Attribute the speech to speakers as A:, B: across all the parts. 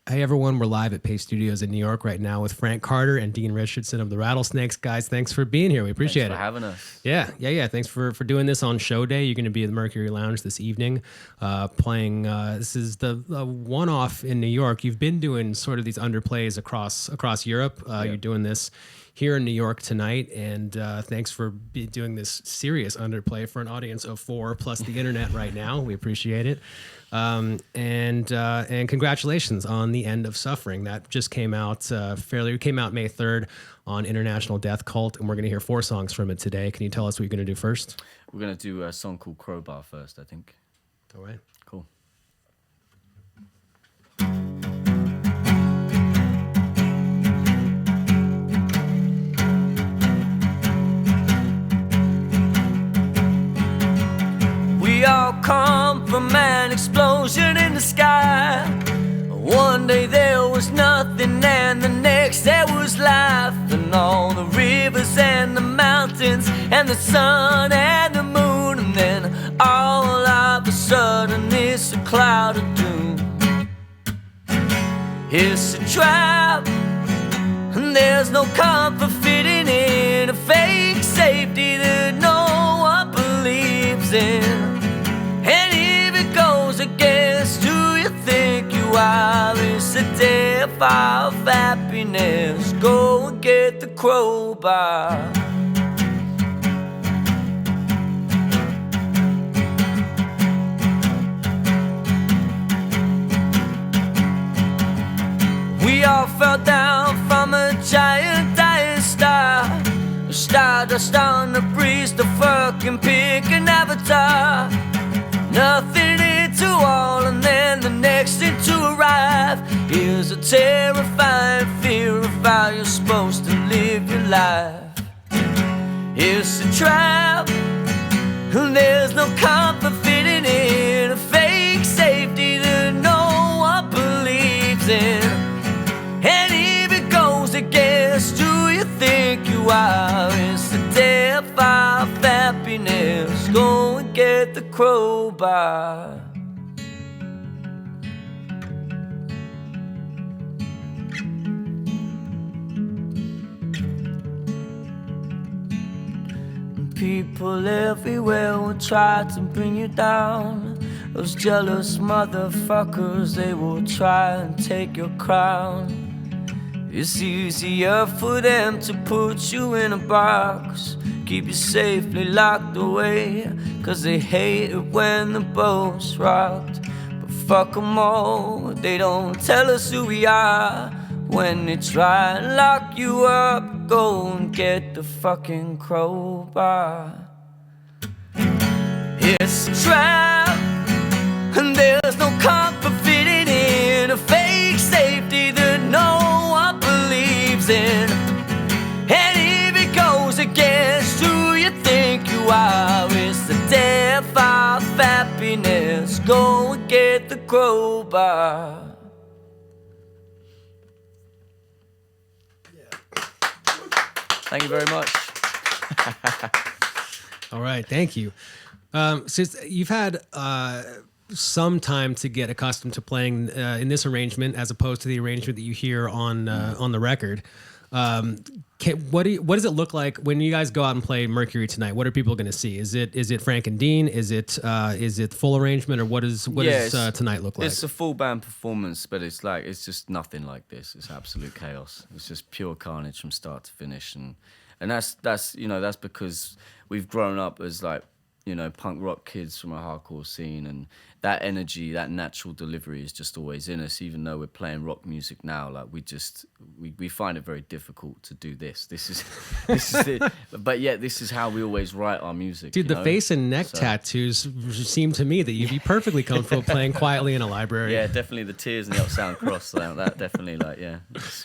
A: Hey everyone, we're live at Paste Studios in New York right now with Frank Carter and Dean Richardson of the Rattlesnakes. Guys, thanks for being here. We appreciate it.
B: Thanks for having us.
A: Yeah. Thanks for doing this on show day. You're going to be at the Mercury Lounge this evening, playing. This is the one-off in New York. You've been doing sort of these underplays across Europe. You're doing this here in New York tonight, and thanks for doing this serious underplay for an audience of 4 plus the internet right now. We appreciate it. And congratulations on The End of Suffering. That just came out came out May 3rd on International Death Cult, and we're going to hear 4 songs from it today. Can you tell us what you're going to do first?
B: We're going to do a song called Crowbar first, I think.
A: All right.
B: Cool. We all come from an explosion in the sky. One day there was nothing, and the next there was life. And all the rivers and the mountains, and the sun and the moon. And then all of a sudden it's a cloud of doom. It's a trap, and there's no comfort fitting in a fake safety that no one believes in. And if it goes against who you think you are, it's the death of happiness. Go and get the crowbar. We all fell down from a giant dying star. Stardust on the breeze, the fucking pick an avatar. Nothing into all, and then the next thing to arrive is a terrifying fear of how you're supposed to live your life. It's a trap, and there's no comfort fitting in a fake safety that no one believes in. And if it goes against who you think you are, it's the death of happiness. Go and get the crowbar. People everywhere will try to bring you down. Those jealous motherfuckers, they will try and take your crown. It's easier for them to put you in a box, keep you safely locked away, 'cause they hate it when the boat's rocked. But fuck them all, they don't tell us who we are. When they try and lock you up, go and get the fucking crowbar. It's a trap, and there's no comfort fitting in a fake safety that no one believes in. And if it goes against who you think you are, it's the death of happiness. Go and get the crowbar. Thank you very much.
A: All right, thank you. Since you've had some time to get accustomed to playing in this arrangement as opposed to the arrangement that you hear on the record, what does it look like when you guys go out and play Mercury tonight? What are people going to see? Is it Frank and Dean? Is it full arrangement, or what does tonight look like?
B: It's a full band performance, but it's just nothing like this. It's absolute chaos. It's just pure carnage from start to finish, and that's because we've grown up as punk rock kids from a hardcore scene, and that energy, that natural delivery is just always in us. Even though we're playing rock music now, we find it very difficult to do this. This is it. But yet this is how we always write our music.
A: Dude, the face and neck tattoos seem to me that you'd be perfectly comfortable playing quietly in a library.
B: Yeah, definitely the tears and the upside cross. That definitely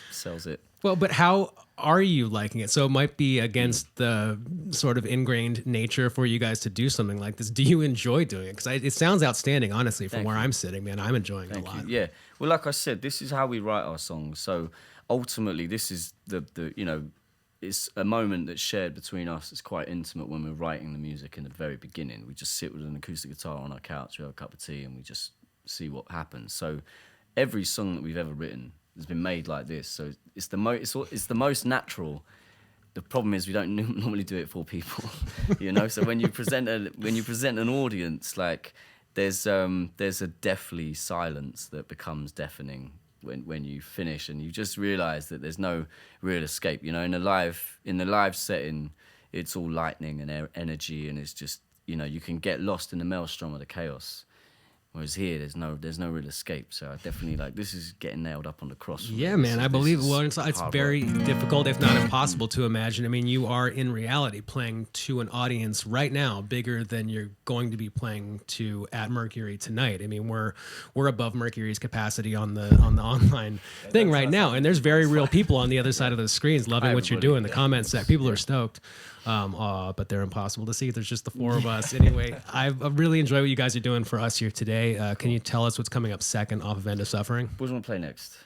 B: sells it.
A: Well, but how are you liking it? So it might be against the sort of ingrained nature for you guys to do something like this. Do you enjoy doing it? Because it sounds outstanding, honestly, from where I'm sitting, man. I'm enjoying it a lot.
B: Yeah. Well, like I said, this is how we write our songs. So ultimately, this is it's a moment that's shared between us. It's quite intimate when we're writing the music in the very beginning. We just sit with an acoustic guitar on our couch, we have a cup of tea, and we just see what happens. So
C: every song that we've ever written has been made like this. So it's the most natural. The problem is we don't normally do it for people, you know. So when you present an audience, like there's a deathly silence that becomes deafening when you finish, and you just realise that there's no real escape. You know, in the live setting, it's all lightning and energy, and it's just, you know, you can get lost in the maelstrom of the chaos. Whereas here, there's no real escape. So I definitely this is getting nailed up on the cross.
A: Yeah, man, I believe. Well, it's very difficult, if not impossible, to imagine. I mean, you are in reality playing to an audience right now bigger than you're going to be playing to at Mercury tonight. I mean, we're above Mercury's capacity on the online thing right now, and there's very real people on the other side of those screens loving what you're doing. The comments that people are stoked. But they're impossible to see. There's just the four of us. Anyway, I really enjoy what you guys are doing for us here today. Can you tell us what's coming up second off of End of Suffering?
C: What do you want to play next?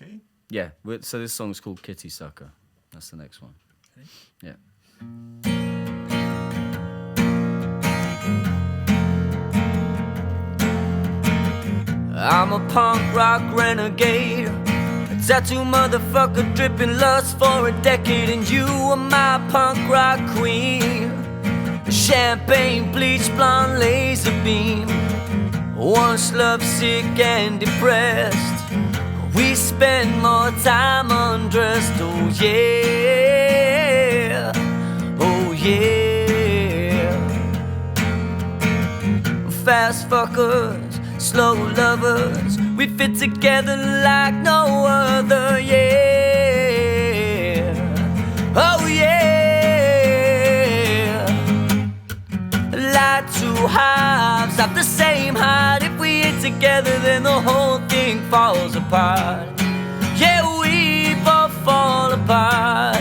D: Okay.
C: Yeah, so this song's called Kitty Sucker. That's the next one.
D: Okay.
C: Yeah.
B: I'm a punk rock renegade, a tattoo motherfucker dripping lust for a decade, and you are my punk rock queen. A champagne bleach blonde laser beam, once lovesick and depressed. We spend more time undressed. Oh yeah, oh yeah. Fast fuckers, slow lovers, we fit together like no other, yeah. Oh yeah. Like two halves of the same height. If we ain't together, then the whole thing falls apart. Yeah, we both fall apart.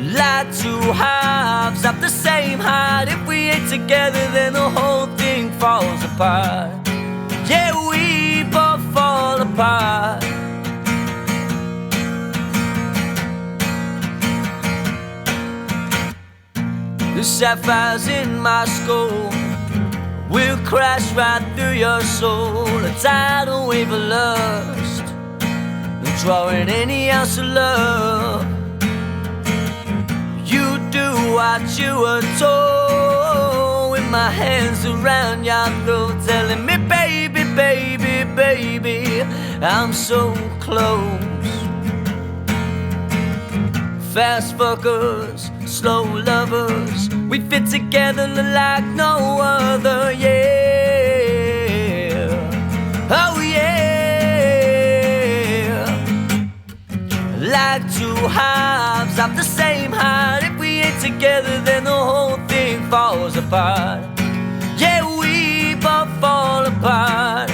B: Like two halves of the same height. If we ain't together, then the whole thing falls apart. Yeah, we both fall apart. The sapphires in my skull will crash right through your soul. A tidal wave of lust, drawing any ounce of love. You do what you were told, with my hands around your throat, telling me, baby, baby, baby, I'm so close. Fast fuckers, slow lovers, we fit together like no other, yeah. Oh yeah. Like two halves of the same height. If we ain't together, then the whole thing falls apart. Yeah, we both fall apart.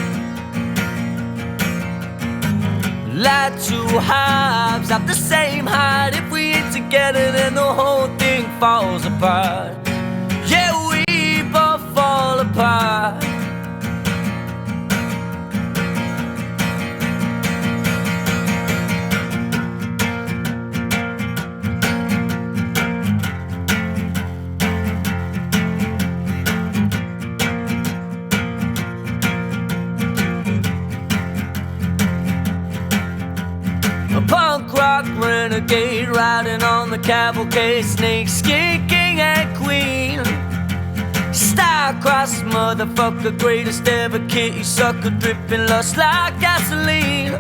B: Like two halves of the same height. If we ain't together, then the whole thing falls apart. Yeah, we both fall apart. Punk rock renegade, riding on the cavalcade, snake skin king and queen. Star-crossed motherfucker, greatest ever kitty sucker, dripping lust like gasoline.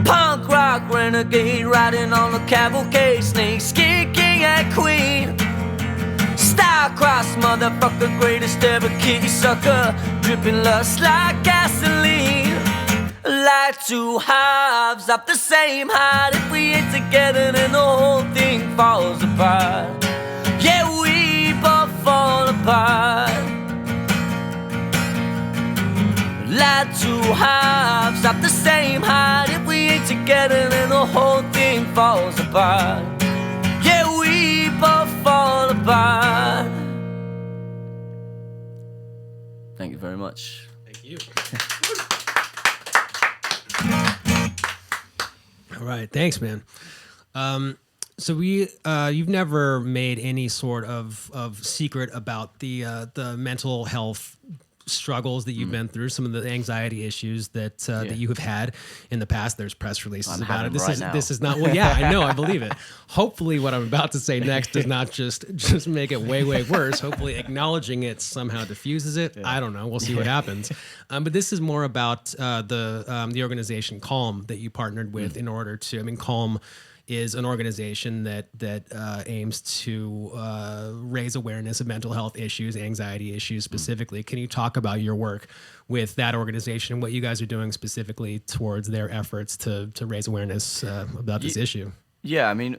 B: Punk rock renegade, riding on the cavalcade, snake skin king and queen. Star-crossed motherfucker, greatest ever kitty sucker, dripping lust like gasoline. Like two halves of the same height. If we ain't together, then the whole thing falls apart. Yeah, we both fall apart. Like two halves of the same height. If we ain't together, then the whole thing falls apart. Yeah, we both fall apart.
C: Thank you very much.
A: Thank you. All right, thanks, man. So you've never made any sort of secret about the mental health struggles that you've been through, some of the anxiety issues that you have had in the past. There's press releases about it. This is not, well, yeah, I know, I believe it. Hopefully what I'm about to say next does not just make it way, way worse. Hopefully acknowledging it somehow diffuses it. I don't know. We'll see what happens. But this is more about the organization Calm that you partnered with in order to, I mean, Calm is an organization that aims to raise awareness of mental health issues, anxiety issues specifically. Can you talk about your work with that organization, what you guys are doing specifically towards their efforts to raise awareness about this issue?
C: Yeah, I mean,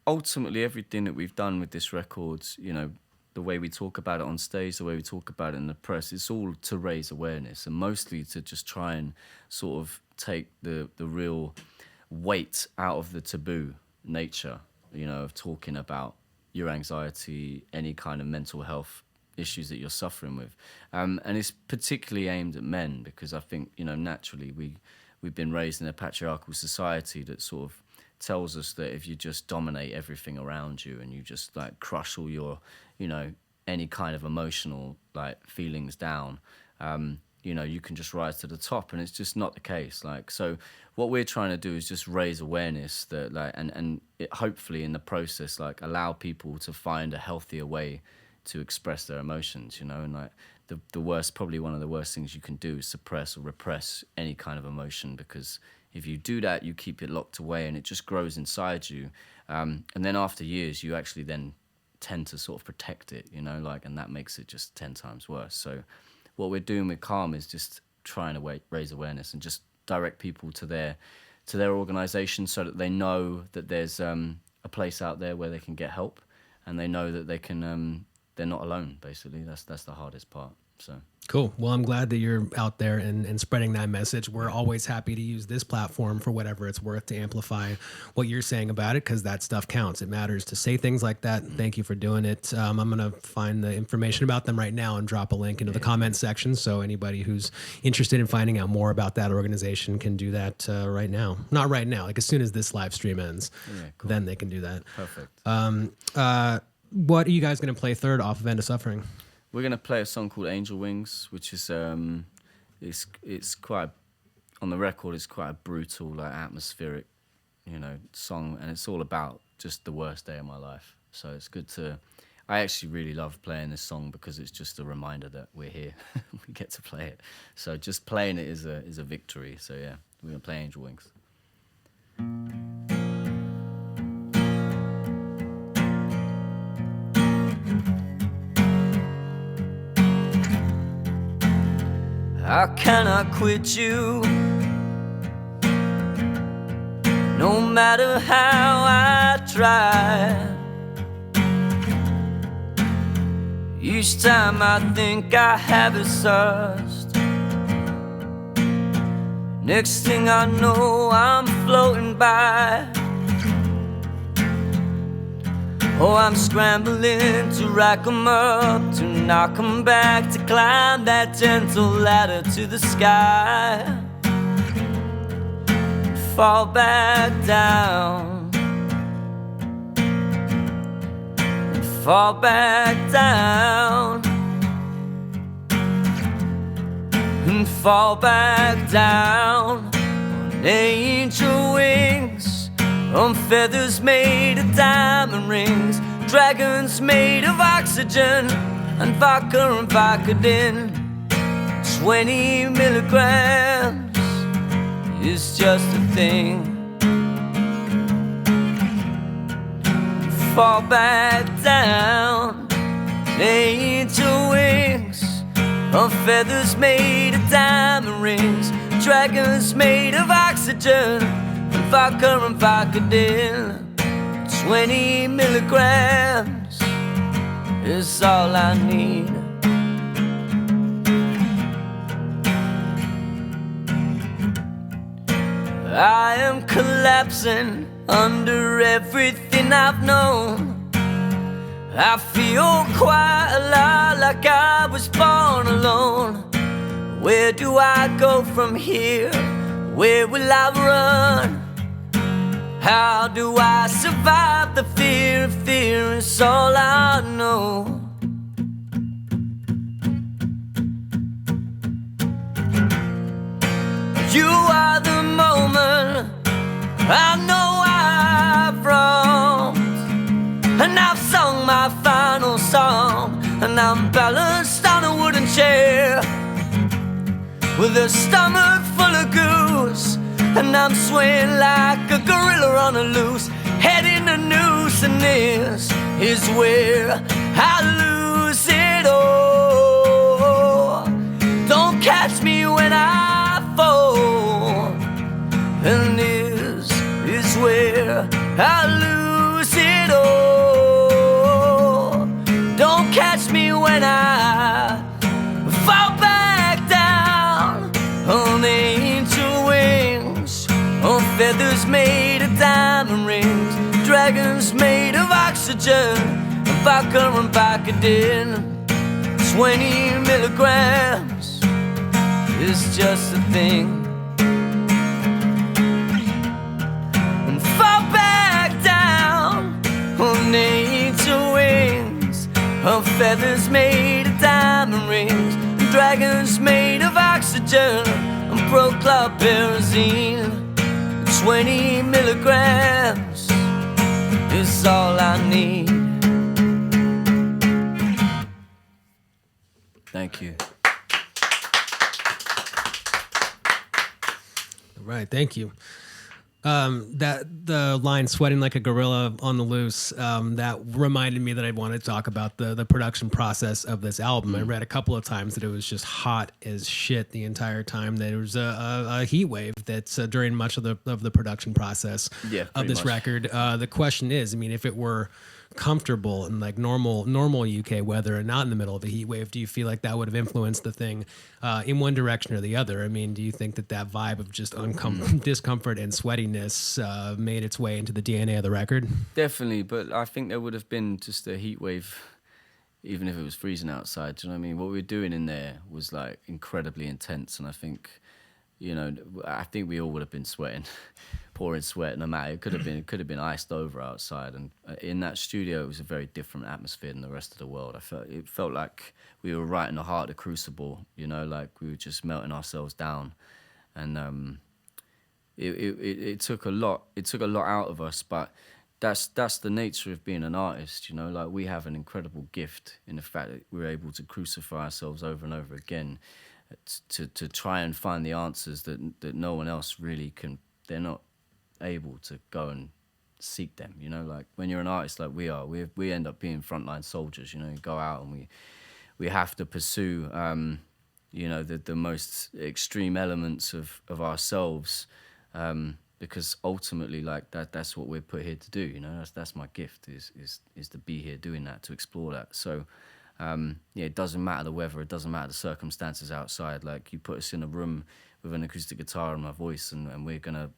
C: ultimately everything that we've done with this record, you know, the way we talk about it on stage, the way we talk about it in the press, it's all to raise awareness and mostly to just try and sort of take the real weight out of the taboo nature, you know, of talking about your anxiety, any kind of mental health issues that you're suffering with. And it's particularly aimed at men because I think, you know, naturally we've been raised in a patriarchal society that sort of tells us that if you just dominate everything around you and you just like crush all your, you know, any kind of emotional like feelings down, you know, you can just rise to the top, and it's just not the case. Like, so what we're trying to do is just raise awareness that, like, and it hopefully in the process, like, allow people to find a healthier way to express their emotions, you know, and like the worst, probably one of the worst things you can do is suppress or repress any kind of emotion, because if you do that, you keep it locked away and it just grows inside you. And then after years, you actually then tend to sort of protect it, you know, like, and that makes it just 10 times worse. So what we're doing with Calm is just trying to raise awareness and just direct people to their organization so that they know that there's a place out there where they can get help, and they know that they can they're not alone. Basically, that's the hardest part. So
A: cool. Well, I'm glad that you're out there and spreading that message. We're always happy to use this platform for whatever it's worth to amplify what you're saying about it, because that stuff counts. It matters to say things like that. Thank you for doing it. I'm going to find the information about them right now and drop a link into the comment section, so anybody who's interested in finding out more about that organization can do that right now. Not right now, like as soon as this live stream ends, cool. Then they can do that.
C: Perfect.
A: What are you guys going to play third off of End of Suffering?
C: We're gonna play a song called Angel Wings, which is it's quite, on the record, it's quite a brutal, like, atmospheric, you know, song, and it's all about just the worst day of my life. So it's good to, I actually really love playing this song because it's just a reminder that we're here, we get to play it. So just playing it is a victory. So yeah, we're gonna play Angel Wings.
B: I cannot quit you, no matter how I try. Each time I think I have it sussed, next thing I know I'm floating by. Oh, I'm scrambling to rack 'em up, to knock 'em back, to climb that gentle ladder to the sky, and fall back down, and fall back down, and fall back down on angel wings, on feathers made of diamond rings, dragons made of oxygen, and vodka and Vicodin. 20 milligrams is just a thing. Fall back down, angel wings, on feathers made of diamond rings, dragons made of oxygen, and vodka and Vicodin. 20 milligrams is all I need. I am collapsing under everything I've known. I feel quite a lot like I was born alone. Where do I go from here? Where will I run? How do I survive the fear of fear? It's all I know. I know I've wronged, and I've sung my final song, and I'm balanced on a wooden chair with a stomach full of goose, and I'm swaying like a gorilla on a loose, head in a noose, and this is where I lose it all. Don't catch me when I fall, and this is where I lose it all. Don't catch me when I fall back down on angel wings, on feathers made of diamond rings, dragons made of oxygen, vodka and Vicodin. 20 milligrams is just a thing. And fall back down on angel wings, on feathers made of diamond rings, dragons made of oxygen, and prochlorperazine. 20 milligrams is all I need.
C: Thank you.
A: All right, thank you. That the line "sweating like a gorilla on the loose" that reminded me that I wanted to talk about the production process of this album. I read a couple of times that it was just hot as shit the entire time. That there was a heat wave that's during much of the production process of this record. The question is, I mean, if it were comfortable in like normal UK weather and not in the middle of a heat wave, do you feel like that would have influenced the thing in one direction or the other? I mean, do you think that vibe of just discomfort and sweatiness made its way into the DNA of the record?
C: Definitely, but I think there would have been just a heat wave even if it was freezing outside. Do you know what I mean? What we were doing in there was like incredibly intense, and I think, you know, I think we all would have been sweating, pouring sweat. No matter, it could have been iced over outside. And in that studio, it was a very different atmosphere than the rest of the world. It felt like we were right in the heart of the crucible. You know, like we were just melting ourselves down, and it took a lot. It took a lot out of us, but that's the nature of being an artist. You know, like we have an incredible gift in the fact that we're able to crucify ourselves over and over again. To try and find the answers that no one else really can. They're not able to go and seek them, you know. Like when you're an artist like we are, we end up being frontline soldiers, you know. You go out and we have to pursue you know, the most extreme elements of ourselves, because ultimately, like that's what we're put here to do, you know. That's my gift, is to be here doing that, to explore that. So yeah, it doesn't matter the weather, it doesn't matter the circumstances outside. Like you put us in a room with an acoustic guitar and my voice, and we're gonna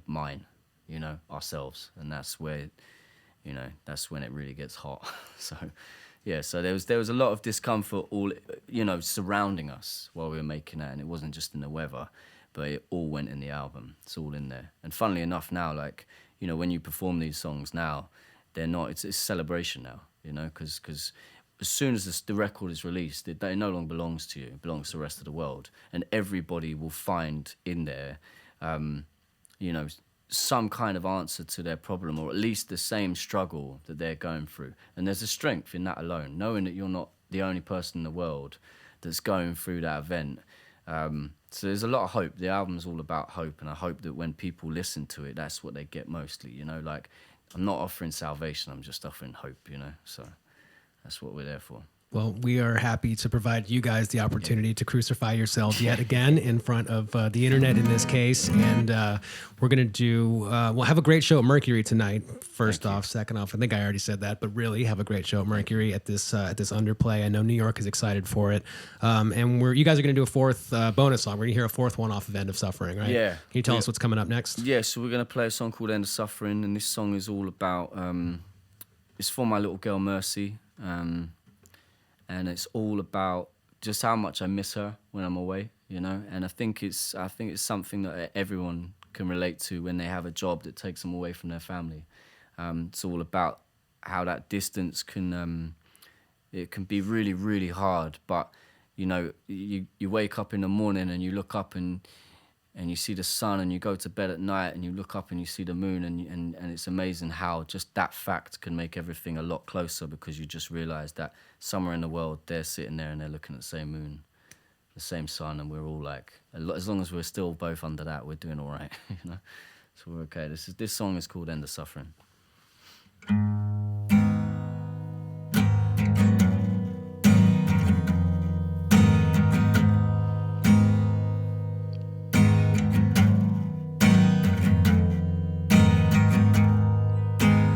C: mine, you know, ourselves, and that's where, you know, that's when it really gets hot. So yeah, so there was a lot of discomfort, all, you know, surrounding us while we were making that, and it wasn't just in the weather, but it all went in the album. It's all in there. And funnily enough, now, like, you know, when you perform these songs now, they're not. It's celebration now. You know, because as soon as the record is released, it no longer belongs to you. It belongs to the rest of the world. And everybody will find in there, you know, some kind of answer to their problem, or at least the same struggle that they're going through. And there's a strength in that alone, knowing that you're not the only person in the world that's going through that event. So there's a lot of hope. The album's all about hope, and I hope that when people listen to it, that's what they get mostly, you know, like, I'm not offering salvation, I'm just offering hope, you know? So that's what we're there for.
A: Well, we are happy to provide you guys the opportunity to crucify yourselves yet again in front of the internet in this case. And we're going to do, we'll have a great show at Mercury tonight. First off, second off, I think I already said that, but really have a great show at Mercury at this underplay. I know New York is excited for it. And you guys are going to do a fourth bonus song. We're going to hear a fourth one off of End of Suffering, right?
C: Yeah.
A: Can you tell us what's coming up next?
C: Yeah, so we're going to play a song called End of Suffering, and this song is all about, it's for my little girl Mercy. And it's all about just how much I miss her when I'm away, you know. And I think it's something that everyone can relate to when they have a job that takes them away from their family. It's all about how that distance can it can be really, really hard. But you know, you wake up in the morning and you look up and and you see the sun, and you go to bed at night and you look up and you see the moon, and it's amazing how just that fact can make everything a lot closer, because you just realize that somewhere in the world they're sitting there and they're looking at the same moon, the same sun, and we're all like, as long as we're still both under that, we're doing all right, you know. So we're okay. This song is called End of Suffering.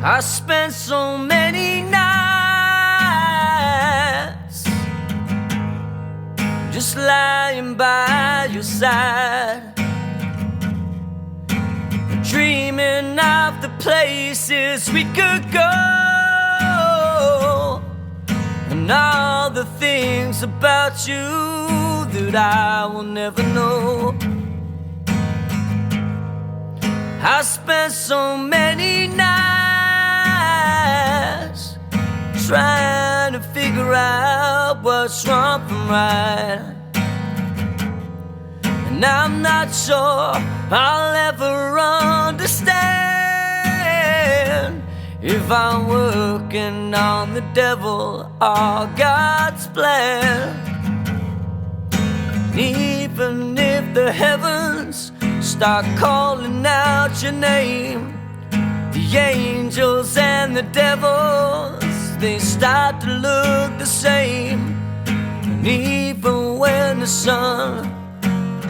B: I spent so many nights just lying by your side, dreaming of the places we could go, and all the things about you that I will never know. I spent so many nights trying to figure out what's wrong from right, and I'm not sure I'll ever understand if I'm working on the devil or God's plan. Even if the heavens start calling out your name, the angels and the devils, they start to look the same. And even when the sun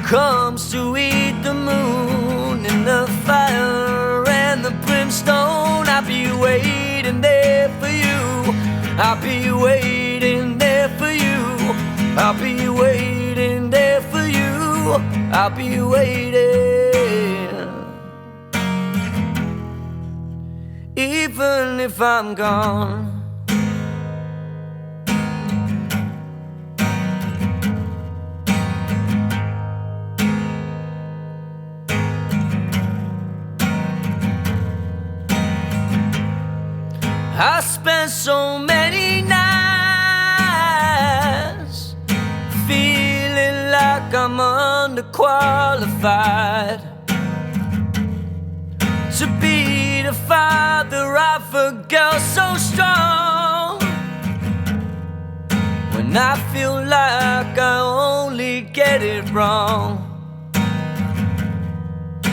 B: comes to eat the moon in the fire and the brimstone, I'll be waiting there for you. I'll be waiting there for you. I'll be waiting there for you. I'll be waiting. Even if I'm gone, I spent so many nights feeling like I'm underqualified to be the father of a girl so strong, when I feel like I only get it wrong.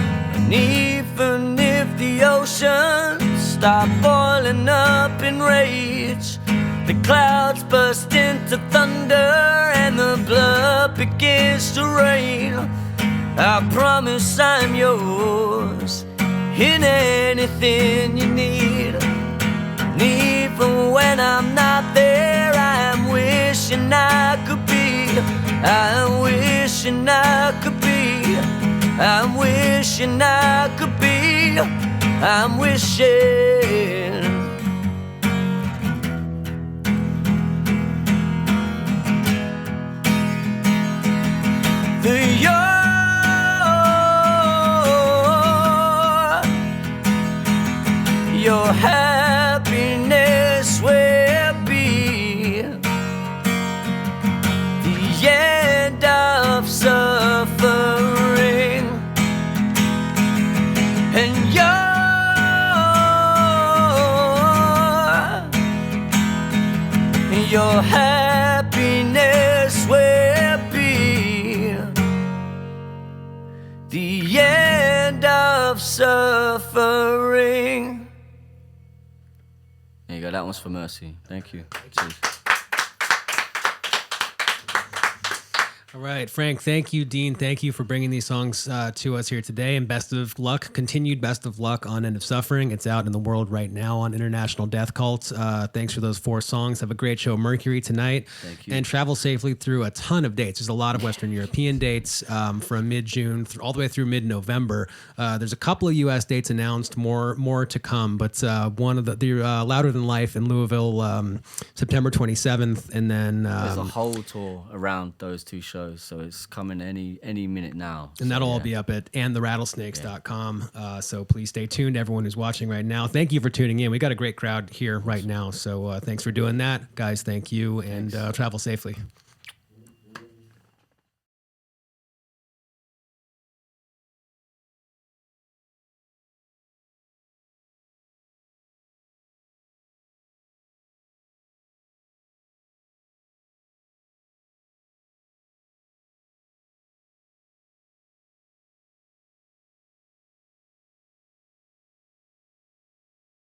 B: And even if the oceans start boiling up in rage, the clouds burst into thunder and the blood begins to rain, I promise I'm yours in anything you need. And even when I'm not there, I'm wishing I could be. I'm wishing I could be. I'm wishing I could be. I'm wishing that your happiness will be the end of suffering, and your happiness will be the end of suffering.
C: There you go, that one's for Mercy. Thank you. Cheers.
A: All right, Frank, thank you. Dean, thank you for bringing these songs to us here today. And best of luck, continued best of luck on End of Suffering. It's out in the world right now on International Death Cult. Thanks for those 4 songs. Have a great show, Mercury, tonight.
C: Thank you.
A: And travel safely through a ton of dates. There's a lot of Western European dates from mid-June all the way through mid-November. There's a couple of U.S. dates announced, more to come. But one of the Louder Than Life in Louisville, September 27th. And then
C: there's a whole tour around those 2 shows. So it's coming any minute now.
A: And that'll all be up at andtherattlesnakes.com. So please stay tuned, everyone who's watching right now. Thank you for tuning in. We got a great crowd here right now. So thanks for doing that. Guys, thank you, and travel safely.